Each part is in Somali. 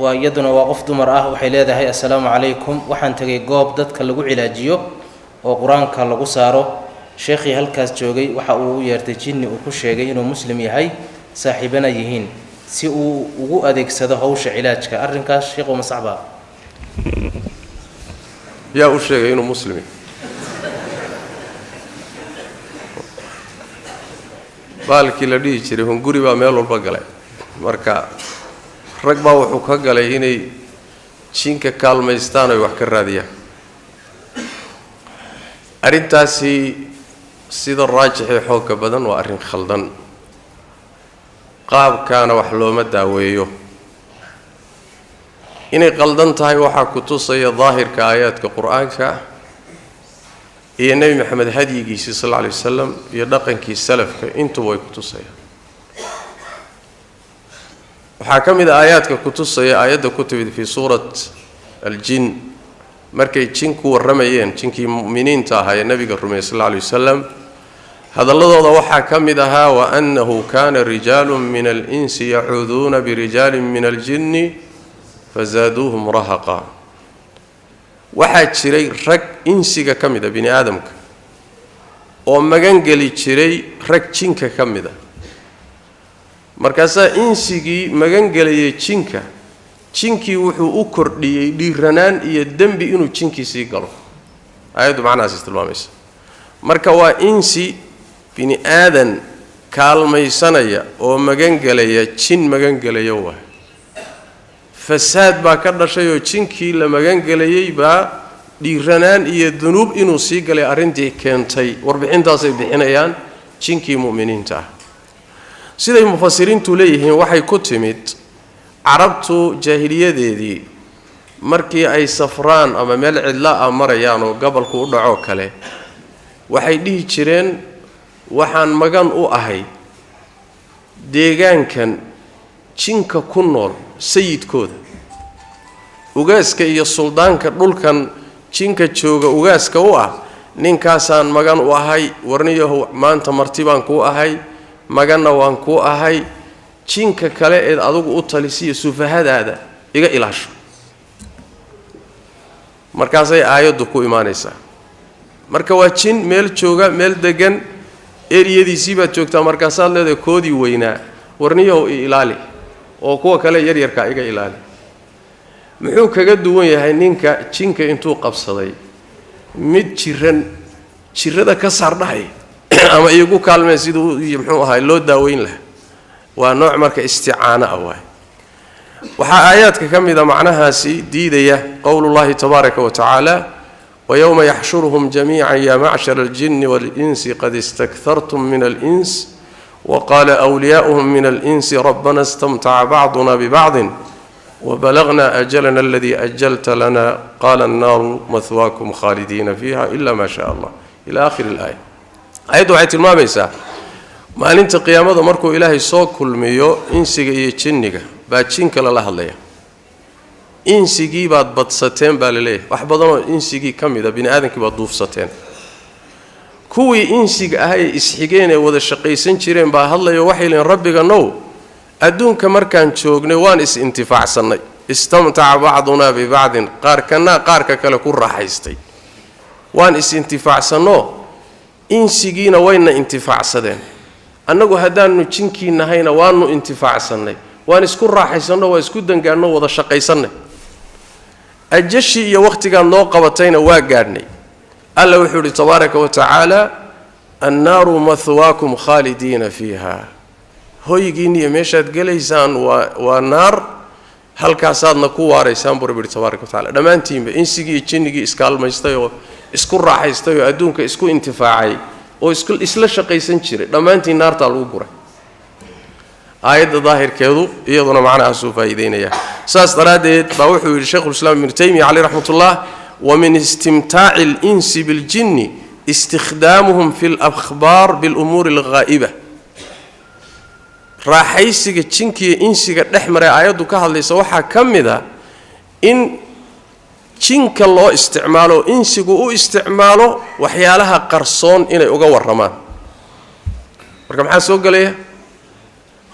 ويدنا وقف دمر وحي leedahay السلام عليكم waxaan tagay goob dadka lagu cilaajiyo oo quraanka lagu saaro sheekhi halkaas joogay waxa uu yeertay jinni uu ku sheegay inuu muslim yahay saaxiibana yihiin si uu ugu adeegsado hawsha cilaajka arrinkaas sheekhu ma saxba yaa uu sheegay inuu muslim yahay baalkii la dhigi jiray hunguri baa meel walba galay marka rag baa wuxuu ka galay inay jinka kaalmaystaan oo wax ka raadiyaan arintaasi sida raajixay xoogga badan waa arrin khaldan qaabkaana wax looma daaweeyo inay qaldan tahay waxa ku tusaya daahirka aayaadka quraanka iyo nabi maxamed hadiyigiisa sallallahu alayhi wasallam iyo dhaqankii salafka intuu way ku tusayaan waxaa kamid aayaadka ku tusaya aayada ku timid fi suurat al-jin markay jinku waramayeen jinkii muuminiinta ahaa ee nabiga rumeeyay sallallahu alayhi wasallam hadalladooda waxaa kamid ahaa wa annahu kana rijalun min al-insi ya'uduna bi rijalin min al-jinni fazaduhum rahaqa waxaa jiray rag insiga kamid bini aadamka oo magan gali jiray rag jinka kamid markaas insigii magan galay jinka jinkii wuxuu u kordhiyay dhiiranaan iyo dambi inuu jinkiisii galo ayadu macnahaas istilmaamaysa marka waa insi bini aadan kaalmaysanaya oo magan galaya jin magan galaya waa fasaad baa ka dhashay oo jinkii la magan galayay baa dhiiranaan iyo dunuub inuu sii galay arintii keentay warbixintaas ay bixinayaan jinkii muuminiinta ah siday mufassiriintu leeyihiin waxay ku timid carabtu jaahiliyadeedii markii ay safraan ama meel cidla ah marayaan oo gobolku u dhaco kale waxay dhihi jireen waxaan magan u ahay deegaankan jinka ku nool sayidkooda ugaaska iyo suldaanka dhulkan jinka jooga ugaaska u ah ninkaasaan magan u ahay warniyahu maanta martibaan ku ahay magana waan ku ahay jinka kale ee adigu u talisiyo sufahadaada iga ilaasho markaas ay aayadu ku iimaanaysaa marka waa jin meel jooga meel degan eriyadiisii baad joogtaa markaas aad leedahay koodii weynaa warniyahu ilaali oo kuwa kale yar yarka iga ilaali muxuu kaga duwan yahay ninka jinka intuu qabsaday mid jirada ka saardhay ama iyagu kaalmeen sidoo muxuu ahaa loo daaweyn lahaa waa nooc marka isticaana ah waxa aayaadka kamida macnahaasi diidaya qowlullaahi tabaaraka wa tacaala wa yawma yahshuruhum jamii'an ya ma'shara al-jinni wal-insi qad istakthartum min al-ins wa qala awliya'uhum min al-insi rabbana istamta'a ba'duna bi ba'din wa balaghna ajalana alladhi ajjalta lana qala an-naru mathwaakum khalidina fiha illa ma sha'a Allah ila akhir al-ayah ayadu waxay tilmaamaysaa maalinta qiyaamada markuu ilaahay soo kulmiyo insiga iyo jinniga baa jinka la hadlaya insigii baad badsateen baa leeyahay wax badan oo insigii kamida bini aadankii baad duufsateen kuwii insiga ahay isxigeen ee wada shaqaysan jireen baa hadlayo waxay leen rabbiga now adduunka markaan joognay waan is intifaacsanay istamta'a ba'duna bi ba'din qaarka kale ku raaxaystay waan is intifaacsano insigiina wayna intifaacsadeen annagu hadaanu jinkiinahayna waanu intifaacsanay waan isku raaxaysano waa isku dangaano wada shaqaysanay ajashi iyo waqtiga noo qabatayna waa gaadhnay alla wuxuu yiri tabaaraka wa tacaala an-naru mathwaakum khalidina fiha hoygiin iyo meeshaad galeysaan waa naar halkaasaadna ku waaraysaan buu rabbi tabaaraka wa tacaala dhamaantiinba insigii iyo jinnigii iskaalmaystay oo isku raaxaystay oo adduunka isku intifaacay oo isla shaqaysan jiray dhamaantii naarta lagu guray aayada daahirkeedu iyaduna macnahaas uu faa'iideynaya saas daraadeed baa wuxuu yiri Sheekh Islaam Ibn Taymiyyah alayhi rahmatullah wa min istimtaa'i al-insi bil jinni istikhdamuhum fil akhbar bil umur al-ghaiba raaxaysiga jinkiga insiga dhexmaray aayadu ka hadlaysa waxa kamida in jinka loo isticmaalo insigu u isticmaalo waxyaalaha qarsoon inay uga waramaan marka maxaa soo galaya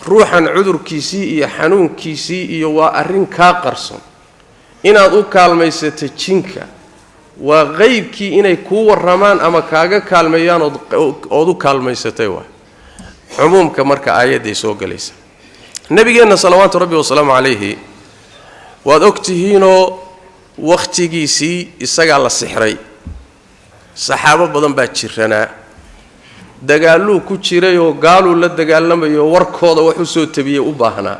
ruuxan cudurkiisii iyo xanuunkiisii iyo waa arrin kaa qarson inaad u kaalmaysato jinka waa qaybkii inay kuu warramaan ama kaaga kaalmeeyaan ood u kaalmaysatay waay cumuumka marka aayadday soo galaysa nabigeenna salawaatu rabbi wasalaamu calayhi waad ogtihiinoo wakhtigiisii isagaa la sixray saxaabo badan baa jiranaa dagaalluu ku jiray oo gaaluu la dagaalamayo warkooda wax u soo tabiyey u baahnaa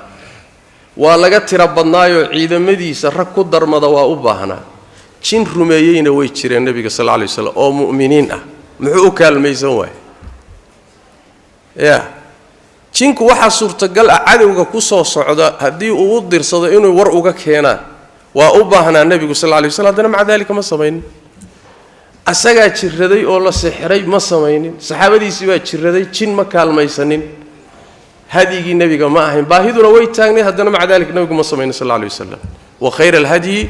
waa laga tiro badnaayoo ciidamadiisa rag ku darmada waa u baahnaa jin rumeeyeyna way jireen nebiga sal alla lay wasallam oo mu'miniin ah muxuu u kaalmaysan waaya ya jinku waxaa suurtagal ah cadowga ku soo socda haddii uu u dirsado inuu war uga keenaan waa u baahnaa nebigu sal alla lay wasallam haddana maca daalika ma samaynin asagaa jiraday oo la sixray ma samaynin saxaabadiisii baa jiraday jin ma kaalmaysanin hadyigii nebiga ma ahayn baahiduna way taagnayd haddana maca daalika nebigu ma samaynin sal alla lay wasalam wa khayra alhadyi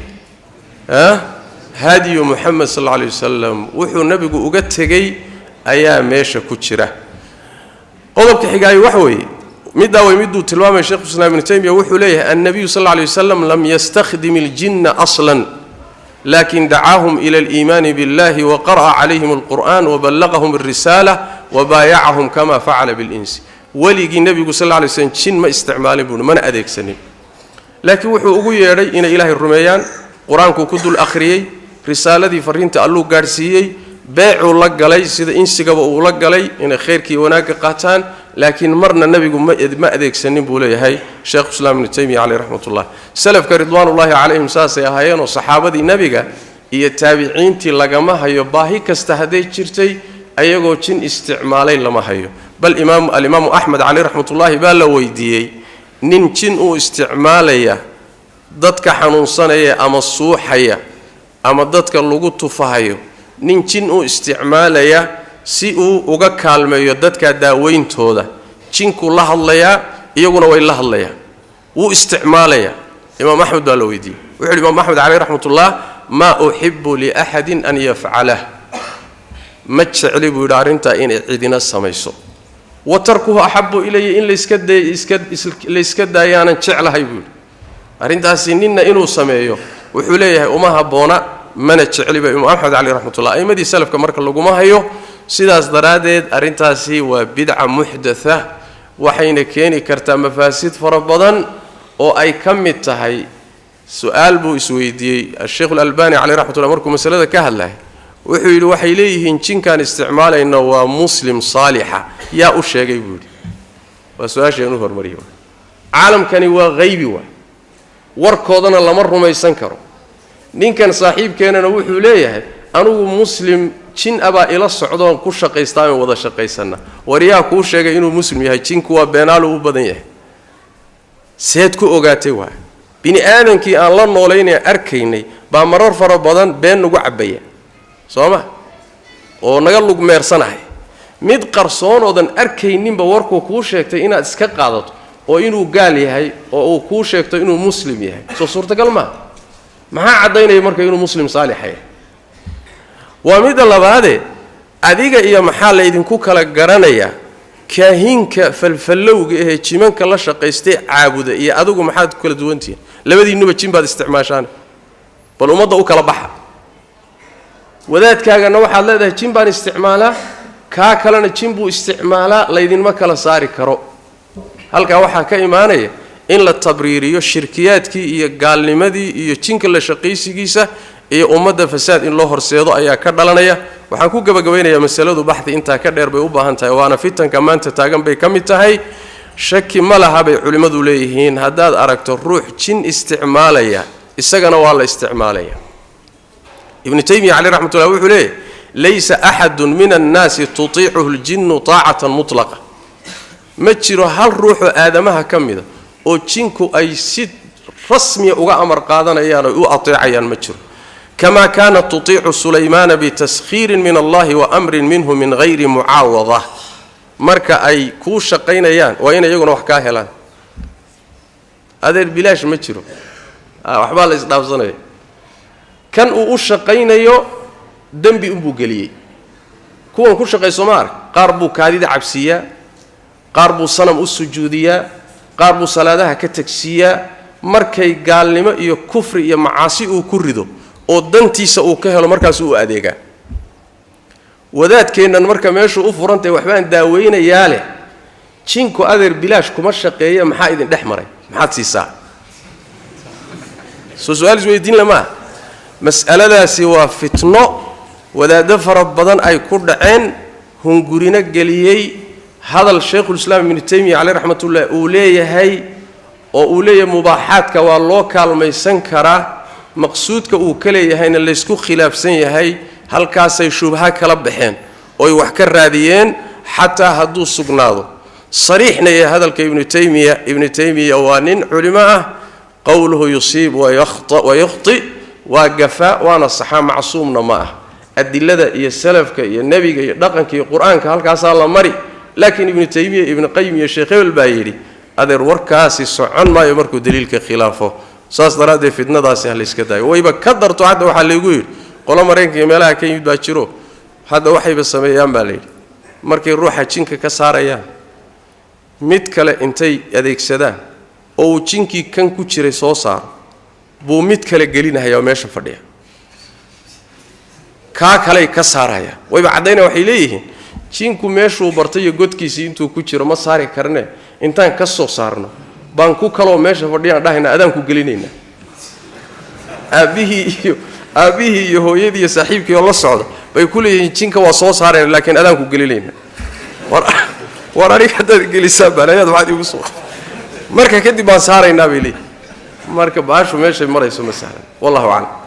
hadyu muxamed sal alla lay wasalam wuxuu nebigu uga tegey ayaa meesha ku jira qodobka xigaayo waxa weeye middaa way miduu tilmaamaya sheekhu islaam ibnu taymiya wuxuu leeyahay annabiyu sal alla lay wasalam lam yastakhdim aljinna aslan لكن دعاهم إلى الإيمان بالله وقرأ عليهم القرآن وبلغهم الرسالة وبايعهم كما فعل بالإنس ولي النبي صلى الله عليه وسلم شن ما استعمال بون من أديك سنين لكن وحو أقول يري إن إله الرميان قرآن كود الأخريي رسالة دي فرين تألو قارسيي باعوا لك علي سيدا إنسي قبوا لك علي إن خيرك وناك قاتان لكن مرنا النبي ما أديك سنين بولي هاي شيخ الإسلام ابن تيمية عليه رحمة الله سلف كرضوان الله عليهم ساسا هايان وصحابة دي نبيك هي التابعين تي لقما هايو باهي كاستهدي جرتي أيغو جن استعمالين لما هايو بل الإمام أحمد عليه رحمة الله بالا ويديي نين جن او استعماليا دادك حنونصانيا أما الصوحيا أما دادك اللغو تفاهيو نين جن او استعماليا si uu uga kaalmeeyo dadka daaweyntooda jinku la hadlaya iyaguna way la hadlayaan uu isticmaalaya imaam ahmed baa la weydiiyey wuxuu imaam ahmed alayhi rahmatullah ma uhibbu li ahadin an yaf'alah ma jecli buu arinta in cidina samayso watarkuhu ahabbu ilayya in la iska daayaan jeclahay buu arintaasi ninna inuu sameeyo wuxuu leeyahay uma haboona mana jecli baa imaam ahmed alayhi rahmatullah aymadii salafka marka lagu ma hayo sidaas daraadeed arintaasi waa bid'a muhdatha waxayna keeni kartaa mafaasid fara badan oo ay ka mid tahay su'aal buu isweydiiyey Sheikh Al-Albani alayhi rahmatullah markuu masalada ka hadlay wuxuu yiri waxay leeyihiin jinkan isticmaalayna waa muslim saalixa yaa u sheegay buu waa su'aasheenu hormariyo caalamkani waa qaybi warkoodana lama rumaysan karo ninkan saaxiibkeenana wuxuu leeyahay anugu muslim jin aba ila socdoon ku shaqaystaan wada shaqaysana wariyaa ku sheegay inuu muslim yahay jinku waa beenaalo u badan yahay seed ku ogaatay waa bini aadankii aan la nooleynay arkaynay ba marar fara badan been ugu cabaya sooma oo naga lug meersanahay mid qarsoon oodan arkayninba warku ku sheegtay inaad iska qaadato oo inuu gaal yahay oo uu ku sheegto inuu muslim yahay soo suurtagal ma maxaa cadaynay marka inuu muslim saalix yahay وميد اللبادة أديك إيا محل إذن كوكا لقرانيا كاهينك فالفلوغ إيه جيمانك الله شقيستي عابودة إيا أدوك محاد كل دوانتين لبدي إنو بجين بعد استعماشان بل أمضى أوكا لبحا وذات كاقا نوحا لده جين بعد استعمالا كاكا لنا جين بو استعمالا ليدين مكا لصاري كرو هل كاوحا كايمانيا إن للتبريريو الشركيات كي إيا قال لمدي إيا جينك الله شقيسي كيسا iyo umada fasaad in loo horseedo ayaa ka dhalanaya waxaan ku gabagabeynayaa masaladu baxdi inta ka dheer bay u baahan tahay waana fitanka maanta taagan bay kamid tahay shaki ma laha bay culimadu leeyihiin hadaad aragto ruux jin isticmaalaya isagana waa la isticmaalaya ibn taymiyyah alayhi rahmatullah wuxuu leeyahay laysa ahadun min an-nas tuti'uhu al-jinnu ta'atan mutlaqa ma jiro hal ruux aadamaha kamida oo jinku ay si rasmi uga amar qaadanayaan oo u ateecayaan ma jiro كما كانت تطيع سليمان بتسخير من الله وأمر منه من غير معاوضة مركا أي كو شقينيان وين يقولون وحكاهلان هذا البلاش متشرو وحبال الإسلام صنعي كان أو شقينيو دنبي أبو قليي كون كو شقي سمار قاربو كاديد عبسية قاربو صنم السجودية qaar buu salaadaha ka tagsiiyaa markay gaalnimo iyo kufri iyo macaasi uu ku rido oo dantiisa uu ka helo markaas uu adeegaa wadaadkeennan marka meeshu u furantay waxbaan daaweynayaa leh jinku adeer bilaash kuma shaqeeya maxaa idin dhex maray maxaad siisaa su'aal isweydiin lama mas'aladaasi waa fitno wadaado fara badan ay ku dhaceen hungurina geliyay hadal Sheikh Islam Ibn Taymiyyah alayhi rahmatullah uu leeyahay oo uu leeyahay mubaahaadka waa loo kaalmaysan karaa maqsuudka uu ka leeyahayna la isku khilaafsan yahay halkaas ay shubha kala baxeen oo wax ka raadiyeen hatta haduu sugnaado sariixna ee hadalka Ibn Taymiyyah waa nin culimo ah qawluhu yusib wa yakhta wa gafa wa saxa macsuumna ma ah adillada iyo salafka iyo nabiga iyo dhaqanka iyo quraanka halkaas la mari laakiin Ibn Taymiyyah Ibn Qayyim iyo Sheikh al-Bayri adeer warkaasi socon maayo markuu daliilka khilaafo saas daraadee fitnadaasi hal iska daayo wayba ka darto hadda waxa leeyahay yiri qolo mareenka meelaha ka yimid baa jiro hadda waxayba sameeyaan baa leeyahay markay ruuxa jinka ka saarayaan mid kale intay adeegsadaan oo jinkii kan ku jiray soo saar buu mid kale gelinayaa meesha fadhiya ka kale ka saaraya wayba cadayna waxay leeyihiin jinku meeshuu bartay iyo godkiisii intuu ku jiro ma saari karne intaan ka soo saarno baan ku kalo meesha fadhiyaan dhahayna adaan ku gelinayna aabihii iyo hooyadii iyo saaxiibkii oo la socda bay ku leeyihiin jinka waa soo saareen laakiin adaan ku gelinayna war ari hadda gelisa balayad waxaad igu soo marka kadib baan saaraynaa bay leeyihiin marka baashu meesha marayso ma sahlan wallahu a'lam